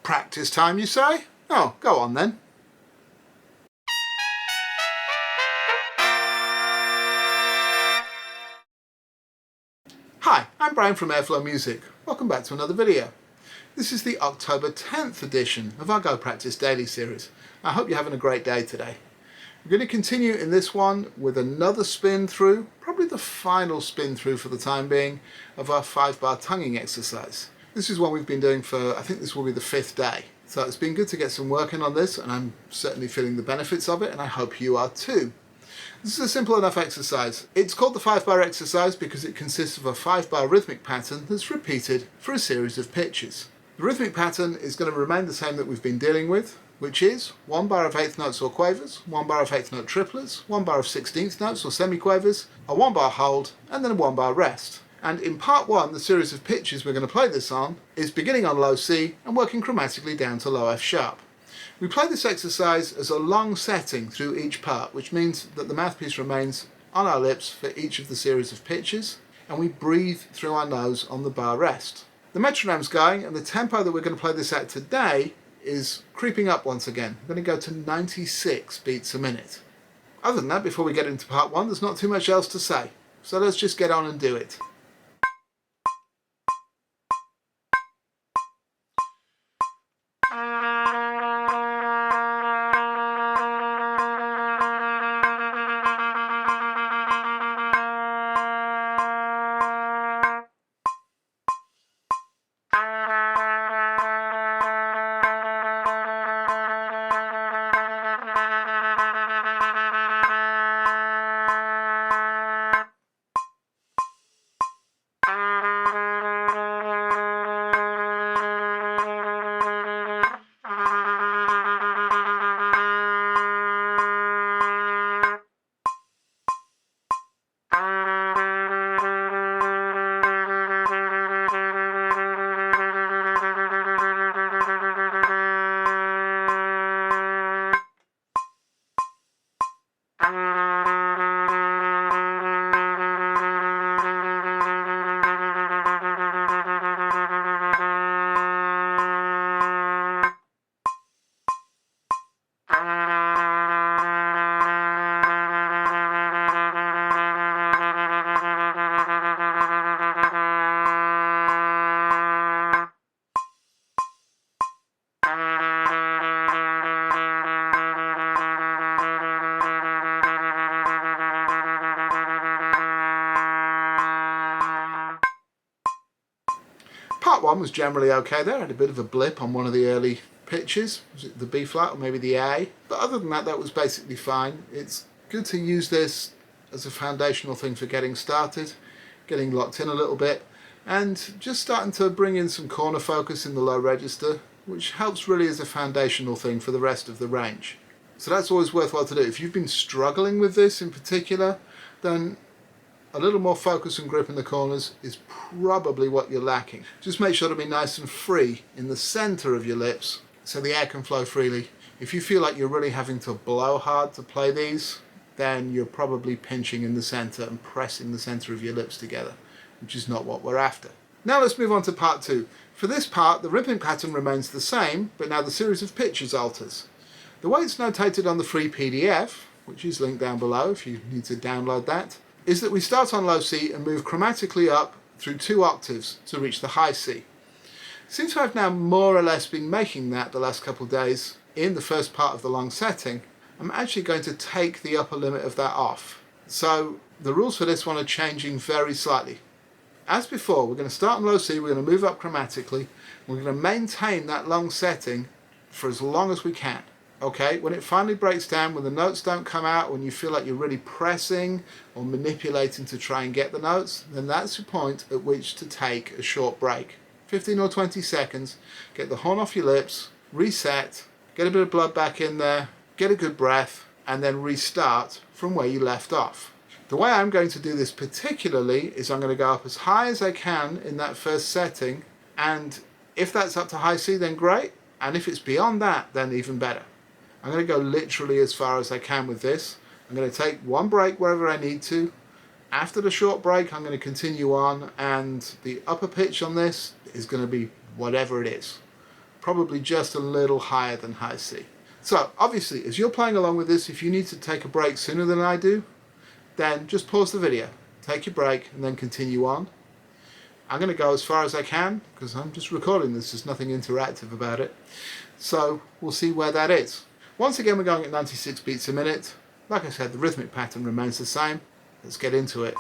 Practice time, you say? Oh, go on then. Hi, I'm Brian from Airflow Music. Welcome back to another video. This is the October 10th edition of our Go Practice Daily series. I hope you're having a great day today. We're going to continue in this one with another spin through, probably the final spin through for the time being, of our 5-bar tonguing exercise. This is one we've been doing for, I think this will be the 5th day. So it's been good to get some work in on this, and I'm certainly feeling the benefits of it, and I hope you are too. This is a simple enough exercise. It's called the 5-bar exercise because it consists of a 5-bar rhythmic pattern that's repeated for a series of pitches. The rhythmic pattern is going to remain the same that we've been dealing with, which is 1 bar of 8th notes or quavers, 1 bar of 8th note triplets, 1 bar of 16th notes or semiquavers, a 1 bar hold, and then a 1 bar rest. And in part 1, the series of pitches we're going to play this on is beginning on low C and working chromatically down to low F sharp. We play this exercise as a long setting through each part, which means that the mouthpiece remains on our lips for each of the series of pitches, and we breathe through our nose on the bar rest. The metronome's going, and the tempo that we're going to play this at today is creeping up once again. We're going to go to 96 beats a minute. Other than that, before we get into part 1, there's not too much else to say. So let's just get on and do it. Part 1 was generally okay there. I had a bit of a blip on one of the early pitches. Was it the B flat or maybe the A? But other than that, that was basically fine. It's good to use this as a foundational thing for getting started, getting locked in a little bit, and just starting to bring in some corner focus in the low register, which helps really as a foundational thing for the rest of the range. So that's always worthwhile to do. If you've been struggling with this in particular, then a little more focus and grip in the corners is probably what you're lacking. Just make sure to be nice and free in the center of your lips so the air can flow freely. If you feel like you're really having to blow hard to play these, then you're probably pinching in the center and pressing the center of your lips together, which is not what we're after. Now let's move on to part 2. For this part, the rhythmic pattern remains the same, but now the series of pitches alters. The way it's notated on the free PDF, which is linked down below if you need to download that, is that we start on low C and move chromatically up through 2 octaves to reach the high C. Since I've now more or less been making that the last couple of days in the first part of the long setting, I'm actually going to take the upper limit of that off. So the rules for this one are changing very slightly. As before, we're going to start on low C, we're going to move up chromatically, we're going to maintain that long setting for as long as we can. Okay, when it finally breaks down, when the notes don't come out, when you feel like you're really pressing or manipulating to try and get the notes, then that's the point at which to take a short break. 15 or 20 seconds, get the horn off your lips, reset, get a bit of blood back in there, get a good breath, and then restart from where you left off. The way I'm going to do this particularly is I'm going to go up as high as I can in that first setting, and if that's up to high C, then great, and if it's beyond that, then even better. I'm going to go literally as far as I can with this. I'm going to take one break wherever I need to. After the short break, I'm going to continue on, and the upper pitch on this is going to be whatever it is. probably just a little higher than high C. So obviously, as you're playing along with this, if you need to take a break sooner than I do, then just pause the video, take your break, and then continue on. I'm going to go as far as I can because I'm just recording this. There's nothing interactive about it. So we'll see where that is. Once again, we're going at 96 beats a minute. Like I said, the rhythmic pattern remains the same. Let's get into it.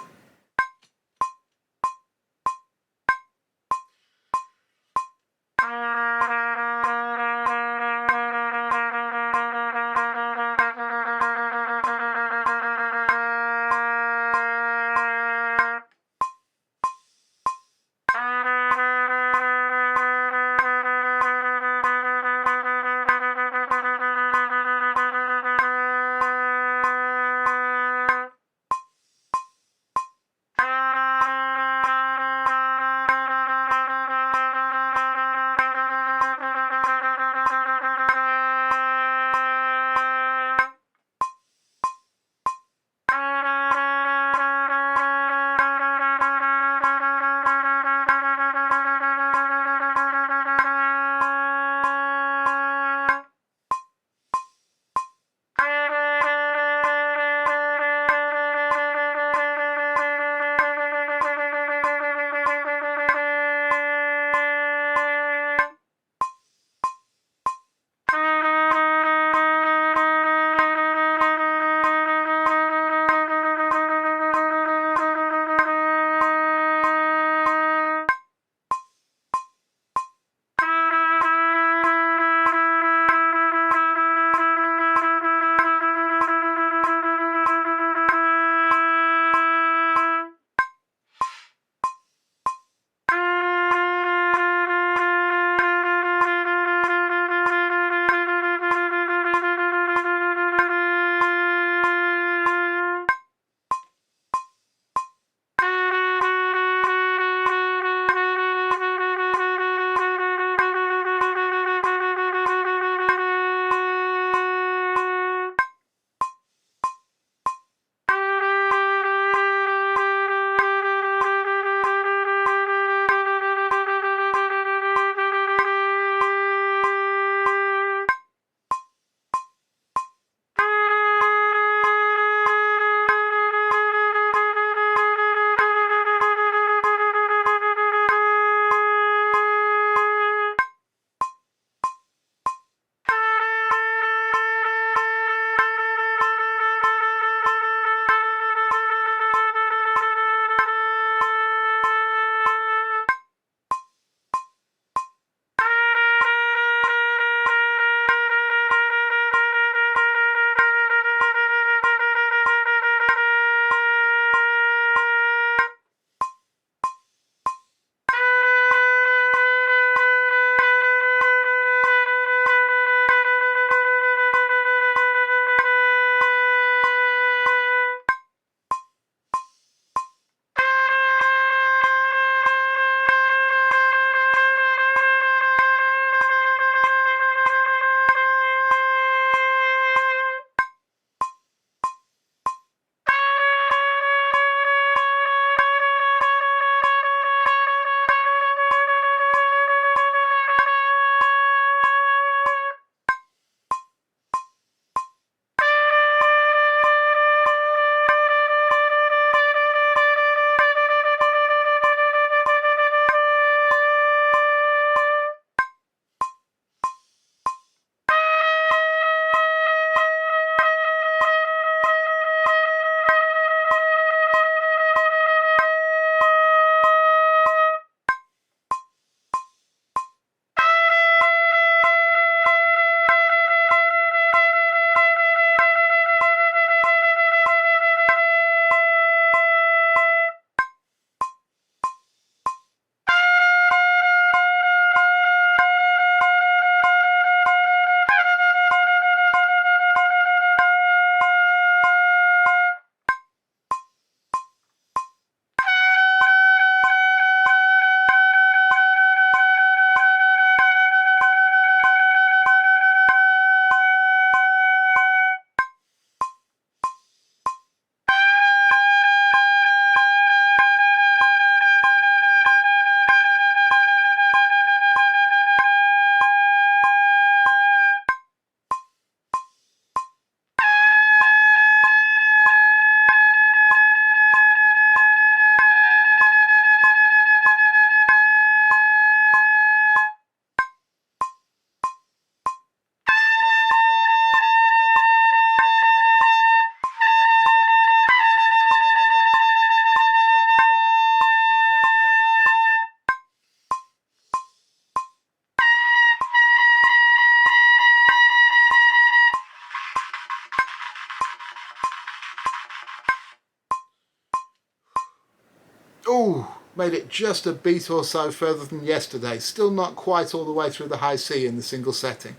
made it just a beat or so further than yesterday. Still not quite all the way through the high C in the single setting.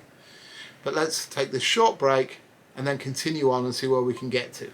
But let's take this short break and then continue on and see where we can get to.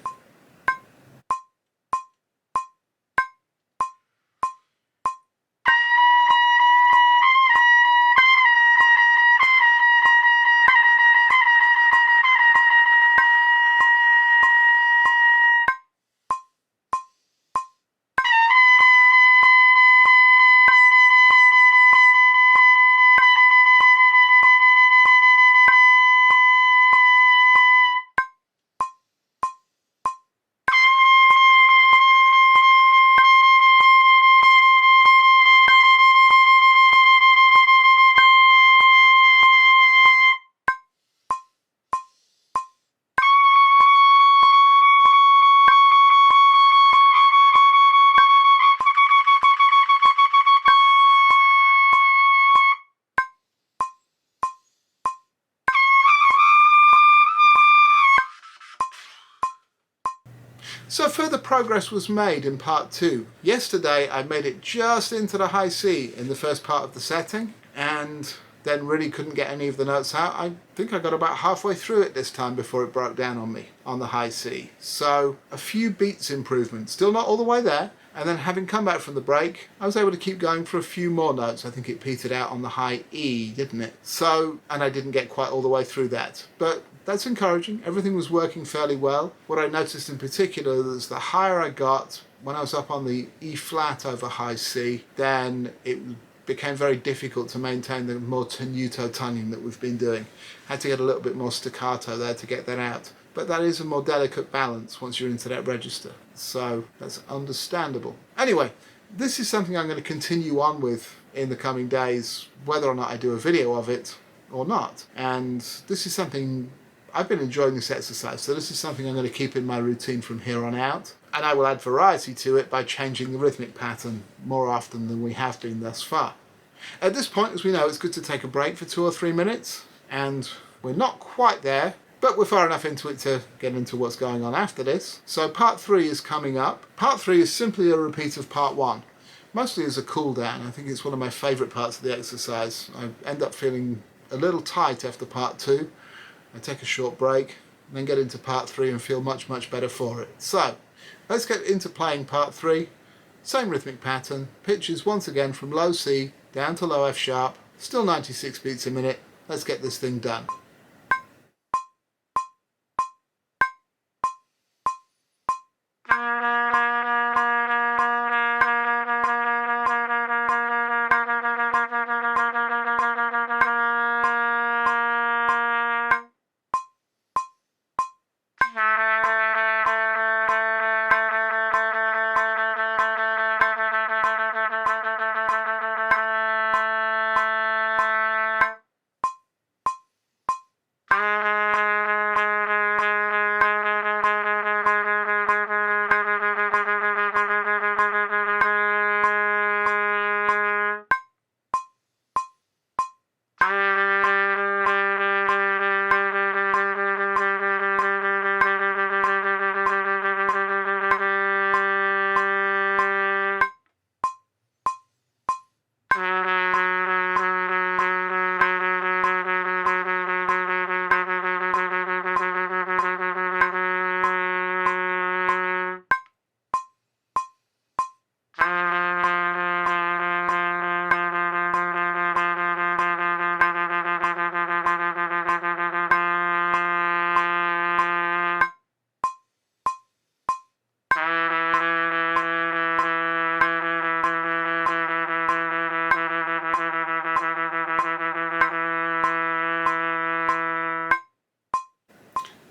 So further progress was made in part 2. Yesterday I made it just into the high C in the first part of the setting and then really couldn't get any of the notes out. I think I got about halfway through it this time before it broke down on me on the high C. So a few beats improvement, still not all the way there. And then having come back from the break, I was able to keep going for a few more notes. I think it petered out on the high E, didn't it? So, and I didn't get quite all the way through that. But that's encouraging. Everything was working fairly well. What I noticed in particular was the higher I got, when I was up on the E flat over high C, then it became very difficult to maintain the more tenuto tonguing that we've been doing. Had to get a little bit more staccato there to get that out. But that is a more delicate balance once you're into that register. So that's understandable. Anyway, this is something I'm going to continue on with in the coming days, whether or not I do a video of it or not. And this is something, I've been enjoying this exercise, so this is something I'm going to keep in my routine from here on out. And I will add variety to it by changing the rhythmic pattern more often than we have been thus far. At this point, as we know, it's good to take a break for 2 or 3 minutes, and we're not quite there, but we're far enough into it to get into what's going on after this. So part 3 is coming up. Part 3 is simply a repeat of part 1, mostly as a cool down. I think it's one of my favourite parts of the exercise. I end up feeling a little tight after part 2. I take a short break, and then get into part 3 and feel much, much better for it. So let's get into playing part 3. Same rhythmic pattern, pitches once again from low C down to low F sharp, still 96 beats a minute. Let's get this thing done.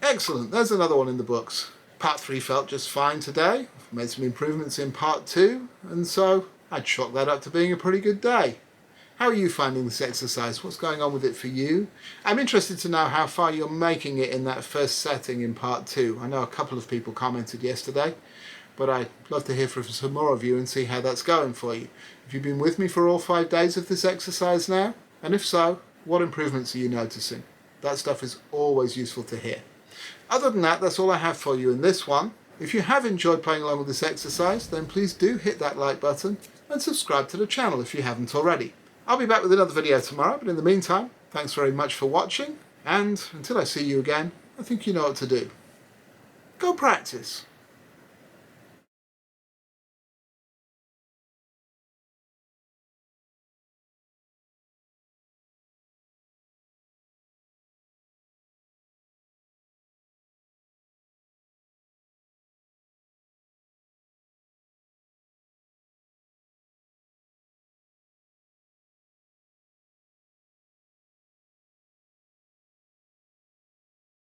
Excellent, there's another one in the books. Part 3 felt just fine today. I've made some improvements in part 2, and so I'd chalk that up to being a pretty good day. How are you finding this exercise? What's going on with it for you? I'm interested to know how far you're making it in that first setting in part 2. I know a couple of people commented yesterday, but I'd love to hear from some more of you and see how that's going for you. Have you been with me for all 5 days of this exercise now? And if so, what improvements are you noticing? That stuff is always useful to hear. Other than that, that's all I have for you in this one. If you have enjoyed playing along with this exercise, then please do hit that like button. and subscribe to the channel if you haven't already. I'll be back with another video tomorrow, but in the meantime, thanks very much for watching, and until I see you again, I think you know what to do. Go practice.